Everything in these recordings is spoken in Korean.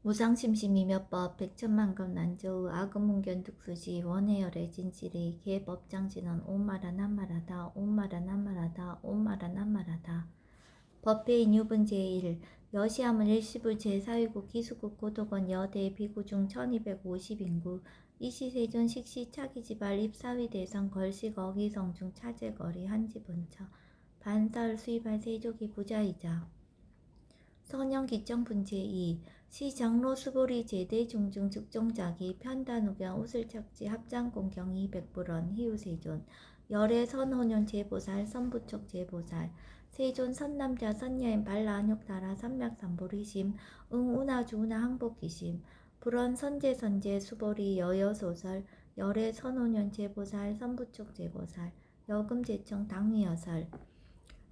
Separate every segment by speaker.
Speaker 1: 무상심심이몇법 백천만금 난조의 아금문견 득수지 원해열의 진실이 개법장진언 온마라 난마라다 온마라 난마라다 온마라 난마라다. 법회인 유분 제1 여시함은 일시불 제4위국 기수국 고독원 여대 비구중 1250인구 이시세존 식시 차기지발 입사위 대선 걸식 어기성중 차제거리 한지본처 반사을 수입할 세족이 부자이자 선영 기정분 제2 시장로 수보리 제대 중중 즉종자기 편단우경 우슬착지 합장공경 200불원 희우세존 열애 선호년 제보살 선부촉 제보살 세존 선남자 선여인 발라안욕다라 삼맥삼보리심 응우나주우나 항복기심 불원 선제선제 수보리 여여소설 열애 선호년 제보살 선부촉 제보살 여금제청 당위여설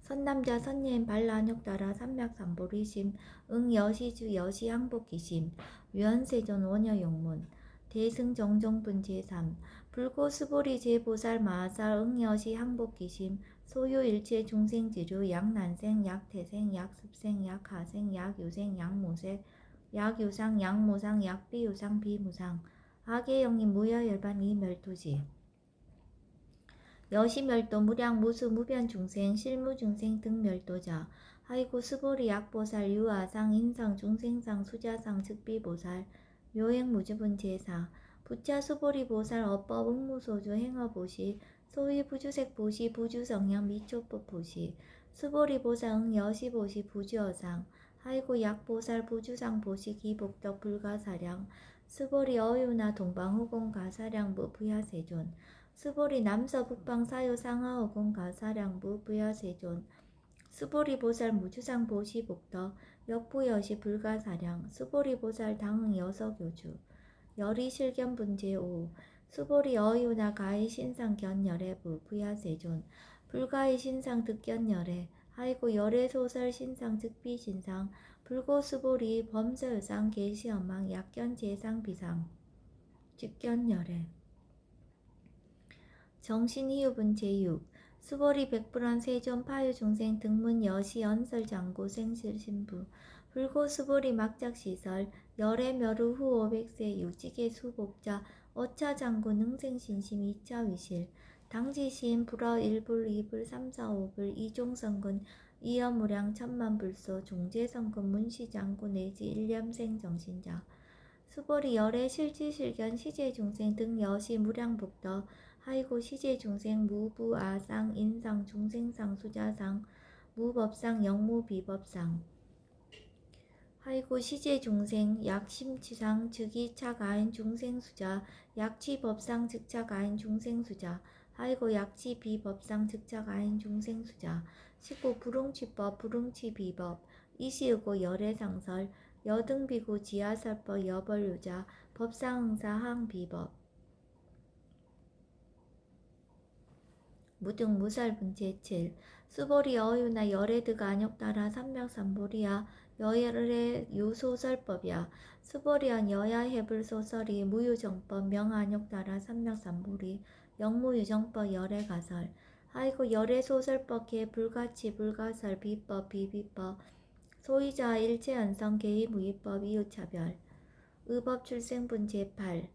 Speaker 1: 선남자 선예인 발라안욕다라 삼맥삼보리심 응여시주 여시항복기심 위헌세존 원여용문 대승정종분 제3 불고수보리 제보살 마하살 응여시 항복기심 소요일체 중생지류 약난생 약태생 약습생 약하생 약유생 약무생 약유상 약무상 약비유상 비무상 악의영인 무여열반 이멸투지 여시멸도 무량 무수 무변중생 실무중생 등 멸도자 하이고 수보리 약보살 유아상 인상 중생상 수자상 즉비보살 묘행무주분 제사 부차 수보리 보살 어법 응무소주 행어보시 소위 부주색 보시 부주성향 미초법 보시 수보리 보살 응여시보시 부주어상 하이고 약보살 부주상 보시 기복덕 불가사량 수보리 어유나 동방후공 가사량부 부야세존 수보리 남서 북방 사요 상하어공 가사량부 부야세존 수보리 보살 무주상 보시 복덕 역부여시 불가사량 수보리 보살 당응 여서교주 열이 실견분 제5 수보리 어유나 가히 신상 견열애부 부야세존 불가히 신상 득견열애 하이고 열애 소설 신상 즉비 신상 불고 수보리 범서유상 계시엄망 약견 제상 비상 즉견열애 정신희유분 제6 수보리 백불원 세존 파유중생 등문 여시 연설장구 생실신부 불고 수보리 막작시설 열애 멸후 후 500세 유지계 수복자 어차장구 능생신심 2차위실 당지시인 불어 1불 2불 3, 4, 5불 이종성군 이여무량 천만불소 종제성군 문시장구 내지 일념생 정신자 수보리 열애 실지실견 시제중생 등 여시 무량복덕 하이고 시제중생 무부아상 인상 중생상 수자상 무법상 영무비법상 하이고 시제중생 약심치상 즉이차가인 중생수자 약취법상 즉차가인 중생수자 하이고 약취비법상 즉차가인 중생수자 19 불응취법 불응취비법 이시의고 열애상설 여등비구 지하설법 여벌유자 법상응사 항비법 무등무살분 제7 수보리 어유나 열애드가 안욕다라 삼맥삼보리야 여열의 유소설법이야 수보리한 여야해불소설이 무유정법 명안욕다라 삼맥삼보리 영무유정법 열애가설 하이고 열애소설법 개불가치 불가설 비법 비비법 소위자 일체연성 개의무위법 이유차별 의법 출생분 제8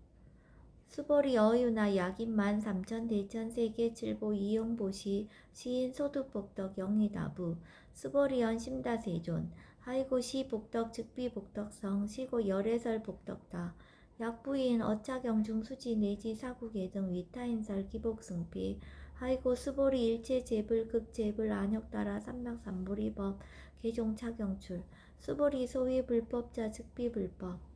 Speaker 1: 수보리 어유나 약인만 삼천 대천 세계 칠보 이용보시 시인 소득복덕 영희다부 수보리연 심다세존 하이고 시복덕 즉비복덕성 시고 열애설 복덕다 약부인 어차경중 수지 내지 사국예 등 위타인설 기복승피 하이고 수보리 일체 제불 급제불 안욕따라 삼맥삼보리법 개종 차경출 수보리 소위 불법자 즉비불법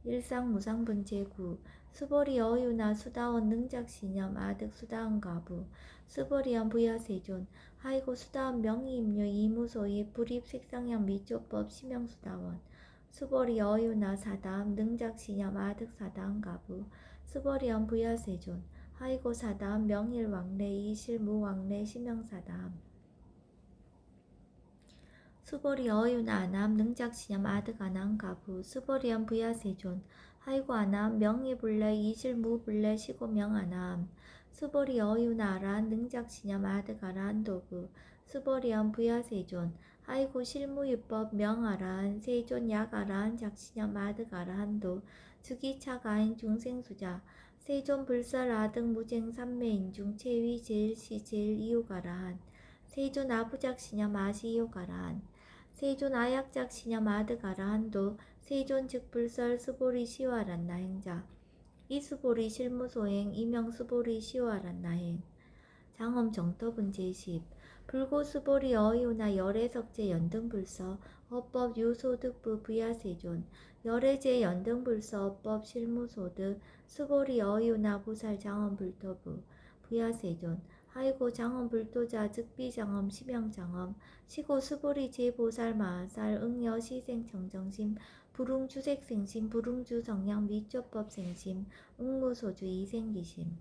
Speaker 1: 일상무상분 제9 수보리 어유나 수다원 능작신념 아득 수다원 가부 수보리연 부야세존 하이고 수다원 명의임류 이무소이 불입색상형 미조법 심형수다원 수보리 어유나 사다음 능작신념 아득 사다원 가부 수보리연 부야세존 하이고 사다음 명일왕래 이실무왕래 심형사다음 수보리 어유나 아남 능작신념 아득 아남 가부 수보리연 부야세존 하이고 아남 명의불래 이실무불래 시고명 아남 수보리 어유나 아란 능작신념 아득 아란 도부 수보리연 부야세존 하이고 실무유법 명아라한 세존 약아라한 작시녀 마득아라한도 즉이차가인 중생수자 세존 불설 아등 무쟁 삼매인중 체위 제일시 제일 이유가라한 세존 아부작시녀 마시요가라한 세존 아약작시녀 마득아라한도 세존 즉불설 수보리 시와란나 행자 이수보리 실무소행 이명수보리 시와란나 행 장엄 정토분 제10 불고수보리 어이오나 열애석제 연등불서 어법 유소득부 부야세존 열애제 연등불서 어법 실무소득 수보리 어이오나 부살 장엄불토부 부야세존 하이고 장엄불토자 즉비장엄 심영장엄 시고 수보리 제보살 마하살 응여 시생정정심 불웅주색생심 불웅주성량 미조법생심 응무소주 이생기심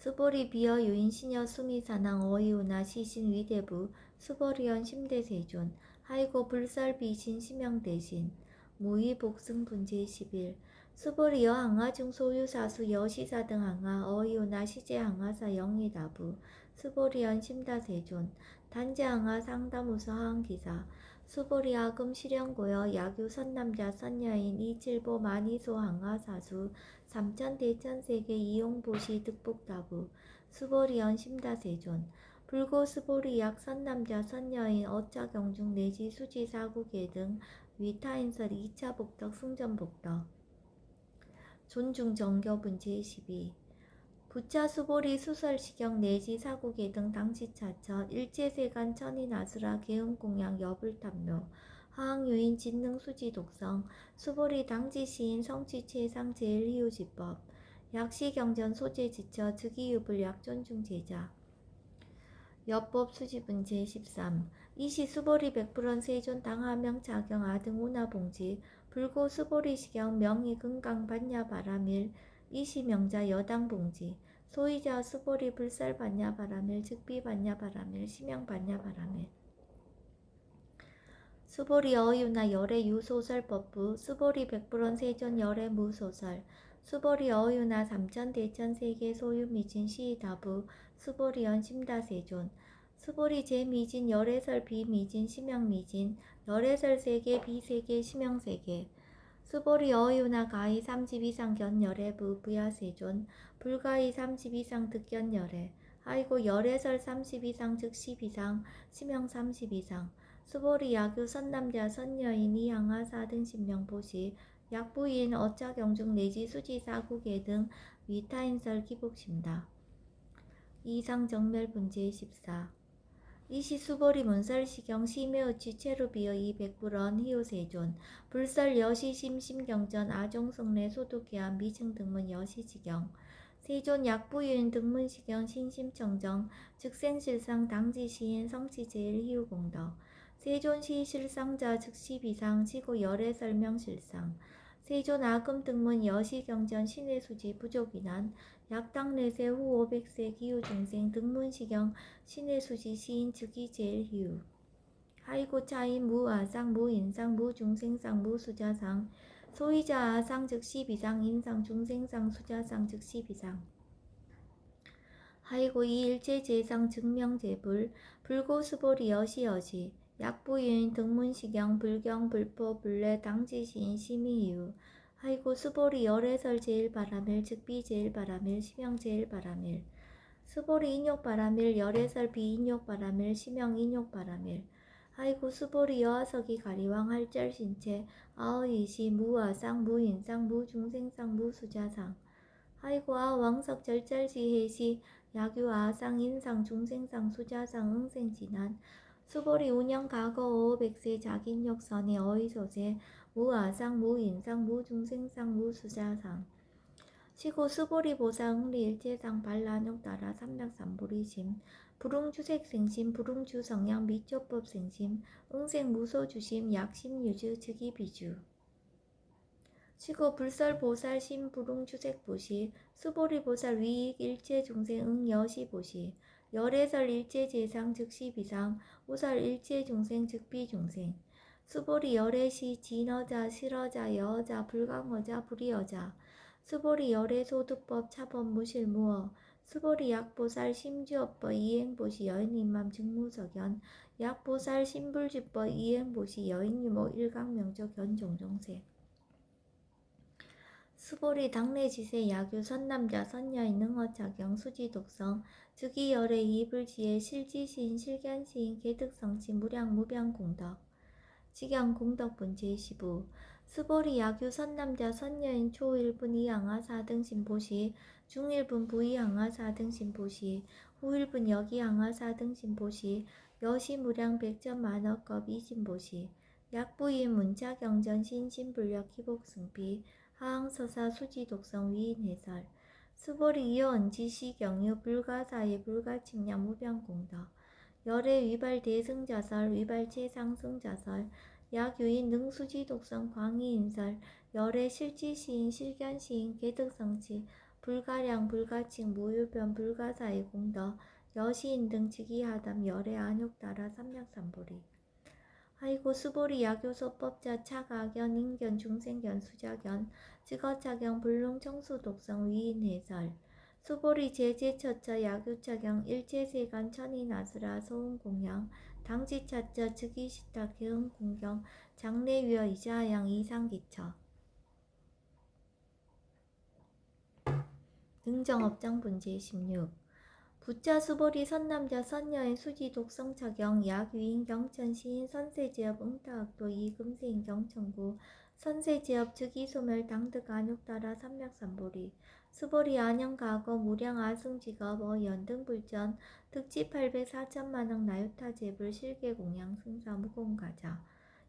Speaker 1: 수보리 비어 유인 시녀 수미사낭 어이오나 시신 위대부 수보리언 심대세존 하이고 불설 비신 심영대신 무의 복승 분제 11 수보리 여항아 중 소유사수 여시사 등 항아 어이오나 시제 항아사 영이다부 수보리언 심다세존 단제 항아 상담우서 하항기사 수보리 아금 실현고여 야규 선남자 선여인 이칠보 만이소 항아사수 삼천 대천세계 이용보시 득복다부 수보리언 심다세존 불고 수보리약 선남자 선여인 어짜경중 내지 수지 사구계 등 위타인설 2차 복덕 승전복덕 존중정교분 제12 부차 수보리 수설시경 내지 사구계 등 당시차천 일제세간 천인아수라 개음공양 여불탐묘 하항유인 진능수지 독성 수보리 당지시인 성취체상 제일희우지법 약시경전 소재지처 즉이유불 약존중제자 여법 수지분 제13 이시 수보리 백불원 세존 당하명 자경 아등 운하봉지 불고 수보리 시경 명의 금강 반야 바라밀 이시 명자 여당 봉지 소이자 수보리 불살 반야 바라밀 즉비 반야 바라밀 심영 반야 바라밀 수보리 어유나 열애 유소설법부 수보리 백불원 세존 열애 무소설 수보리 어유나 삼천 대천 세계 소유 미진 시다부 수보리언 심다세존 수보리 제미진 열애설 비미진 심영미진 열애설 세계 비세계 심영세계 수보리 어유나 가히 30 이상 견열애부 부야세존 불가히 30 이상 득견열애 아이고 열애설 30 이상 즉 10 이상 심영 30 이상 수보리 야규 선남자 선여인 이항아 사등 신명보시 약부인 어짜경중 내지 수지사구계 등 위타인설 기복심다. 이상정멸분제 14 이시 수보리 문설시경 시매우치 체루비어 이백불언 희우세존 불설 여시심심경전 아종성내 소득계한 미층등문 여시지경 세존 약부인 등문시경 신심청정 즉생실상 당지시인 성치제일 희우공덕 세존시 실상자 즉시비상 시고 열애 설명실상 세존 아금 등문 여시경전 신의수지 부족이난 약당내세 후 500세 기후중생 등문시경 신의수지 시인 즉이 제일 희우 하이고 차인 무아상 무인상 무중생상 무수자상 소이자 아상 즉시비상 인상 중생상 수자상 즉시비상 하이고 이일체제상 증명제불 불고수보리 여시여시 약부인 등문시경 불경 불포 불례 당지시인 심의이유 하이고 수보리 열애설 제일바라밀 즉비 제일바라밀 심영 제일바라밀 수보리 인욕바라밀 열애설 비인욕바라밀 심영 인욕바라밀 하이고 수보리 여하석이 가리왕 할절신체 아어이시 무아상 무인상 무중생상 무수자상 하이고 아왕석 절절지해시 야규 아상 인상 중생상 수자상 응생진한 수보리 운영 과거 500세 자긴욕선의 어이소세 무아상 무인상 무중생상 무수자상 시고 수보리 보사 응리 일제상 반란욕 따라 삼백삼보리심 불웅주색생심 불웅주성양 미조법생심 응생무소주심 약심유주 즉이비주 시고 불설보살 심불웅주색보시 수보리보살 위익 일체중생 응여시보시 열애설 일체제상 즉시비상 우설 일체중생 즉비중생 수보리 열애시 진어자 실어자 여어자 불강어자 불이어자 수보리 열애소득법 차법 무실무어 수보리 약보살 심주업법 이행보시 여인임맘 직무석연 약보살 신불주법 이행보시 여인유모 일강명조 견종종세 수보리 당내지세 야규 선남자 선여인 능어작용 수지독성 즉위열의 이불지혜 실지시인 실견시인 개득성치 무량 무병공덕 직영공덕분 제15 수보리 야규 선남자 선여인 초1분 이항하 4등신 보시 중1분 부이항하 4등신 보시 후1분 여기항하 4등신 보시 여시무량 백전 만억겁 이진 보시 약부인 문자경전 신신불력 기복승비 하항서사 수지독성 위인해설 수보리 이어언지시 경유 불가사의 불가칭량 무병공덕 열의 위발 대승자설 위발 최상승자설 약유인 능수지독성 광희인설 열의 실지시인 실견시인 개득성치 불가량 불가칭 무유변 불가사의 공덕 여시인 등 직이하담 열의 안욕따라 삼략삼보리 아이고 수보리 야교소법자 차가견 인견 중생견 수자견 직어차경 불능청수독성 위인해설 수보리 제제처처 야교차경 일제세간 천인아스라 소음공양 당지차처 즉위시타 개음공경 장래위어 이자양 이상기처 능정업장분 제16 부자 수보리 선남자 선여인 수지 독성차경 약유인 경천 시인 선세제업 응타학도 이금세인 경천구 선세제업 즉위소멸 당득 안욕따라 삼략삼보리 수보리 안영가거 무량 아승직업 연등불전 득지 800 4천만억 나유타제불 실계공양 승사 무공가자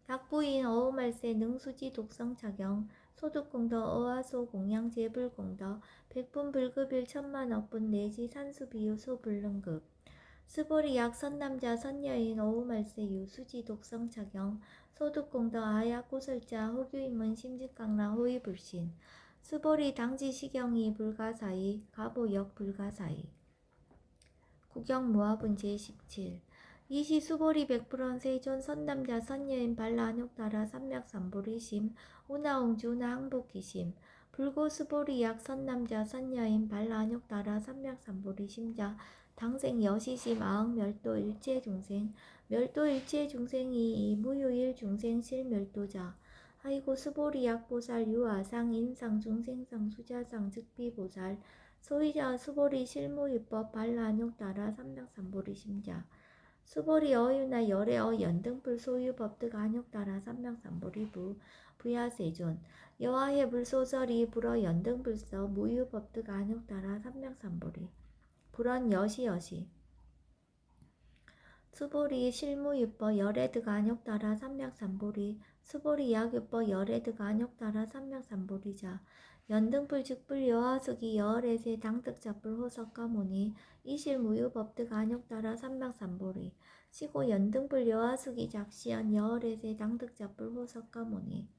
Speaker 1: 약부인 어우말세 능수지 독성차경 소득공덕 어화소 공양 재불공덕 백분불급일 천만억분 내지 산수비유 소불능급 스보리 약 선남자 선여인 어우말세 유수지 독성차경 소득공덕 아약 고설자 호규인문 심직강랑 호위불신 스보리 당지시경이 불가사의 가보역 불가사의 구경무화분 제17 이시 수보리 백불원 세존 선남자 선여인 발라안욕따라 삼략삼보리심 우나옹주나 항복기심 불고 수보리 약 선남자 선여인 발라안욕따라 삼략삼보리심자 당생 여시심 아흥 멸도 일체중생 멸도 일체중생이 무유일 중생실 멸도자 아이고 수보리 약보살 유아상 인상 중생상 수자상 즉비보살 소위자 수보리 실무유법 발라안욕따라 삼략삼보리심자 수보리 어유나 열의 연등불 소유법득 안욕따라 삼명삼보리부 부야세존 여와해 불소설이 불어 연등불서 무유법득 안욕따라 삼명삼보리 불언 여시여시 수보리 실무유법 열애득 안욕따라 삼명삼보리 수보리 약유법 열애득 안욕따라 삼명삼보리자 연등불 즉불 여하숙이 여월에세 당득잡불 호석가모니 이실무유법득 안욕따라 삼명삼보리 시고 연등불 여하숙이 작시연 여월에세 당득잡불 호석가모니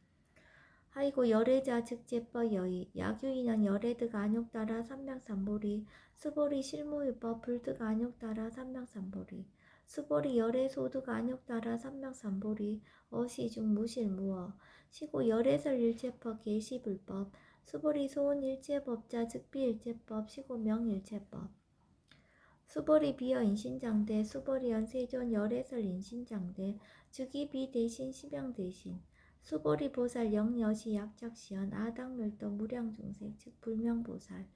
Speaker 1: 하이고 열애자 즉제법 여의 약유인은 열애득 안욕따라 삼명삼보리 수보리 실무유법 불득 안욕따라 삼명삼보리 수보리 열애소득 안욕따라 삼명삼보리 어시중 무실무어 시고 열애설 일체법 계시불법 수보리 소원일체법자 즉비일체법 시고명일체법 수보리 비어 인신장대 수보리연 세존 열애설 인신장대 즉위비 대신 시병대신 수보리 보살 영여시 약작시연 아당멸도 무량중생 즉 불명보살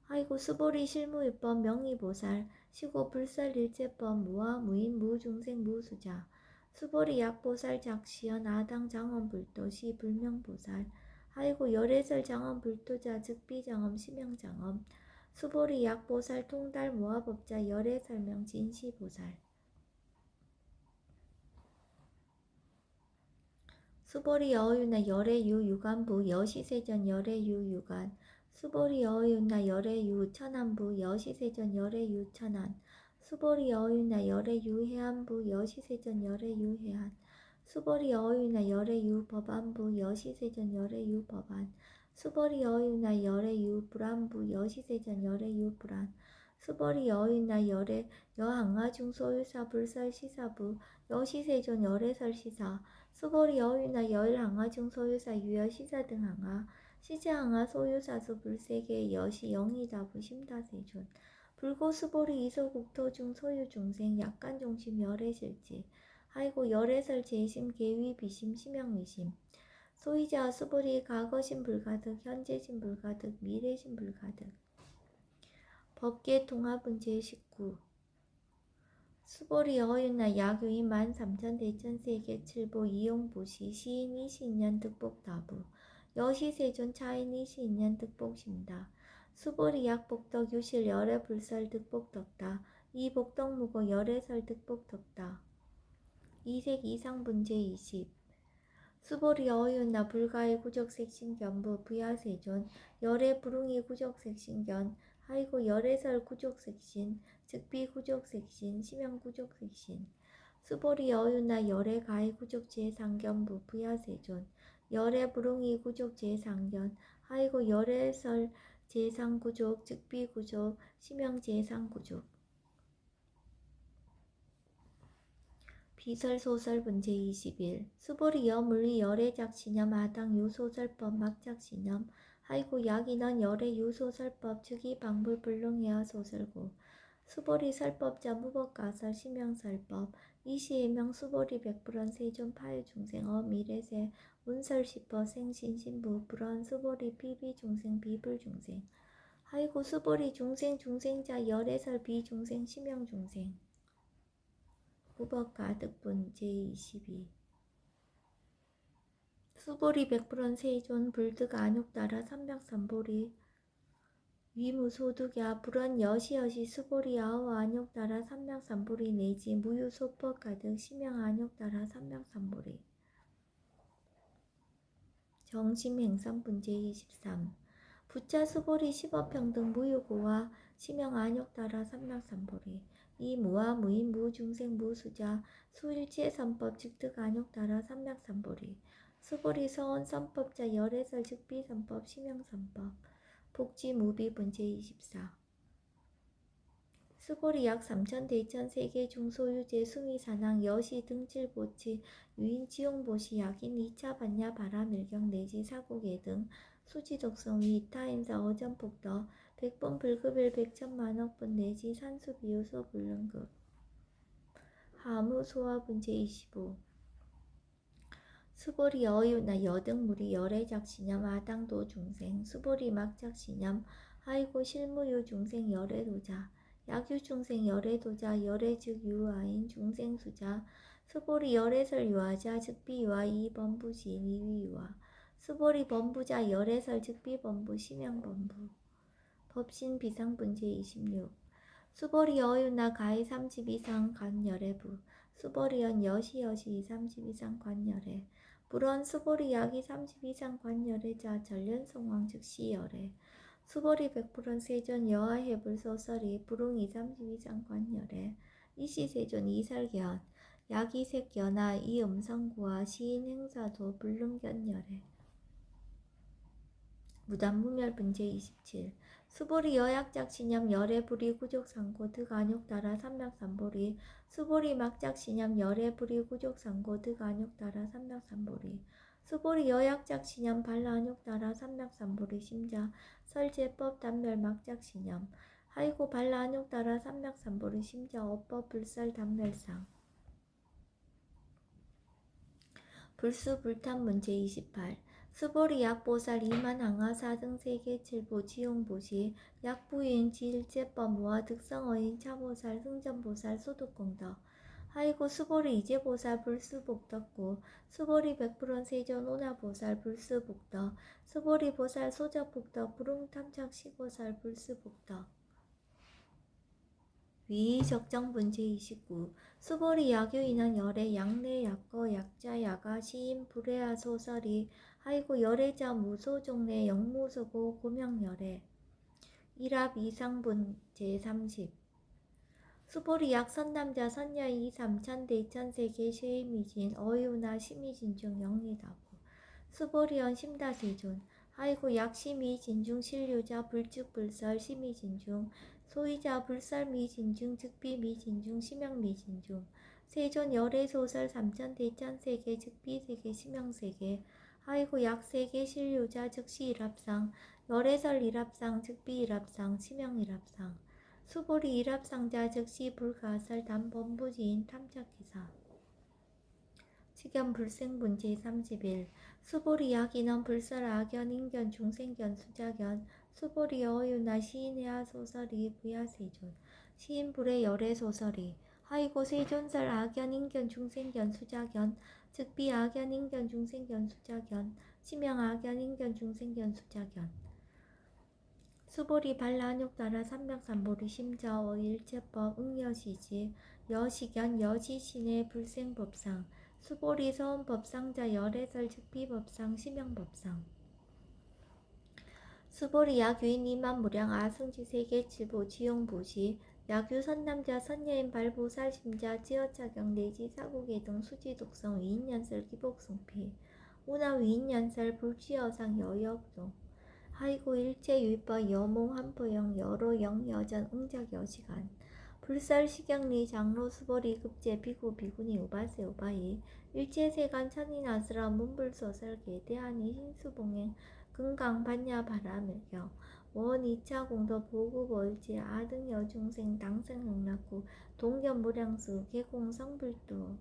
Speaker 1: 아이고 수보리 실무유법 명의보살 시고 불설일체법 무아 무인 무중생 무수자 수보리 약보살 작시연 아당 장엄불도 시 불명보살 아이고 열애설 장엄불도자 즉비장엄 시명장엄 수보리 약보살 통달 무아법자 열애설명 진시보살 수보리 어유나 열애유 유간부 여시세전 열애유 유간 수보리 어유나 열애유 천안부 여시세전 열애유 천안 수보리 어유나 열애유 해안부 여시세전 열애유 해안 수보리 어유나 열애유 법안부 여시세전 열애유 법안 수보리 어유나 열애유 불안부 여시세전 열애유 불안 수보리 여유나 열애 여항하중 소유사 불설시사부 여시세존 열애설시사 수보리 여유나 여일항하중 소유사 유여시사 등 항하 시제항하 소유사수 불세계 여시 영의다부 심다세존 불고수보리 이소국토중 소유중생 약간종심 열애실지 하이고 열애설 재심 계위 비심 심양미심 소이자 수보리 과거심 불가득 현재심 불가득 미래심 불가득 법계 통합은 제19 수보리 어윤나 야교인 13,000대천세계 칠보 이용보시 시인 22년 득복다부 여시세존 차인 22년 득복심다 수보리 약복덕 유실 열애 불설 득복덕다 이복덕 무고 열애설 득복덕다 이색 이상분제 20 수보리 어윤나 불가의 구적색신견부 부야세존 열애 불웅이 구적색신견 하이고 열애설 구족색신 즉비 구족색신 심양 구족색신 수보리 어윤나 열애 가의 구족 제상견부 부야세존 열애 불웅이 구족 제상견 하이고 열애설 제상구족 즉비구족 심양 제상구족 비설소설 분제 21 수보리 여물리 열애작신염 아당 유소설법 막작신염 하이고 약인원 열애 유소설법 즉이 방불 불능이야 소설고 수보리 설법자 무법가설 심양설법 이시해명 수보리 백불원 세존 파유중생 미래세 운설시퍼 생신신부 불원 수보리 비비중생 비불중생 하이고 수보리 중생자 열애설 비중생 심양중생 무법가득분 제22 수보리 백불원 세존 불득 안욕따라 삼백삼보리 위무소득야 불원 여시여시 수보리 아우 안욕따라 삼백삼보리 내지 무유소법 가득 심양 안욕따라 삼백삼보리 정심행선분 제23 부차 수보리 십업평등 무유고와 심양 안욕따라 삼백삼보리 이 무와 무인 무중생 무수자 수일체 선법 즉득 안욕따라 삼백삼보리 수보리 서원 선법자 열애설 즉비 선법 심양 선법 복지 무비 분제 24 수보리 약 3,000대천 세계 중소유제 수미산항 여시 등칠보치 유인 지용보시 약인 2차 반야 바라밀경 내지 사고계 등 수지독성 위타임사 어전폭더 백번 불급일 백천만억분 내지 산수비효소 불능급 하무소화분제 25 수보리 어유나 여등무리 열애작신염 아당도 중생 수보리 막작신염 하이고 실무유 중생 열애도자 약유중생 열애도자 열애즉 유아인 중생수자 수보리 열애설 유아자 즉비유아 이범부시 니위유아 수보리 범부자 열애설 즉비범부 심양범부 법신 비상분제 26 수보리 어유나 가히 30 이상 관열애부 수보리연 여시여시 30 이상 관열애 불원 수보리 약이 30 이상 관열애자 전련성왕 즉시열애 수보리 백불원 세존 여하해불 소설이 불웅이 30 이상 관열애 이시세존 이설견 약이색견아 이음성구와 시인 행사도 불능견열애 무단무멸분제 27 수보리 여약작신염 열애불이 구족상고 득안욕따라 삼백삼보리 수보리 막작신염 열애불이 구족상고 득안욕따라 삼백삼보리 수보리 여약작신염 발라안욕따라 삼백삼보리 심자 설제법 단멸 막작신염 하이고 발라안욕따라 삼백삼보리 심자 어법 불설 단멸상 불수불탄 문제 28 수보리 약보살 이만항하 사등 세계 칠보 지용보시 약부인 지일제법 무아 득성어인 차보살 승전보살 소득공덕 하이고 수보리 이제보살 불수복덕고 수보리 백불원 세존 오나보살 불수복덕 수보리 보살 소적복덕 불웅탐착시보살 불수복덕 위적정분제 29 수보리 야교인한 열애 양내 약거 약자 야가 시인 불애하 소설이 하이고 열애자 무소종내 영무소고 고명열애 일합 이상분 제30 수보리 약 선남자 선녀이 3,000대천세계 쉐이미진 어유나 시미진중 영리다부 수보리언 심다세존 하이고 약 시미진중 신류자 불축불설 시미진중 소이자 불설미진중 즉비미진중 심양미진중 세존 열애소설 3,000대천세계 즉비세계 심양세계 하이고 약세계 신류자 즉시일합상 열애설 일합상 즉비일합상 심양일합상 수보리 일합상자 즉시 불가설 담범부지인 탐착기사 식견불생분 제31 수보리 약인원 불설 악견 인견 중생견 수자견 수보리 어유나 시인해야 소설이 부야세존 시인불의 열애 소설이 하이고 세존설 악견 인견 중생견 수자견 즉비 악견 인견 중생견 수자견 시명 악견 인견 중생견 수자견 수보리 발라안욕 따라 삼백삼보리 심자어 일체법 응여시지 여시견 여시신의 불생법상 수보리 서운법상자 열애설 즉비법상 시명법상 수보리 약유인 이만무량 아승지 세계칠보 지용보시 약유 선남자 선여인 발보살 심자 지어차경 내지 사고계 등 수지독성 위인연설 기복승피 우나 위인연설 불지어상 여역도 하이고 일체 유법 여몽 한포영 여로영 여전 응작 여시간 불설 시경리 장로 수보리 급제 비구 비구니 우바세 우바이 일체세간 천인아스라 문불소설 계대하니 신수봉행 금강 반야 바라밀경 원 2차 공도 보급 월지 아등 여중생 당생 능락구 동견 무량수 개공 성불도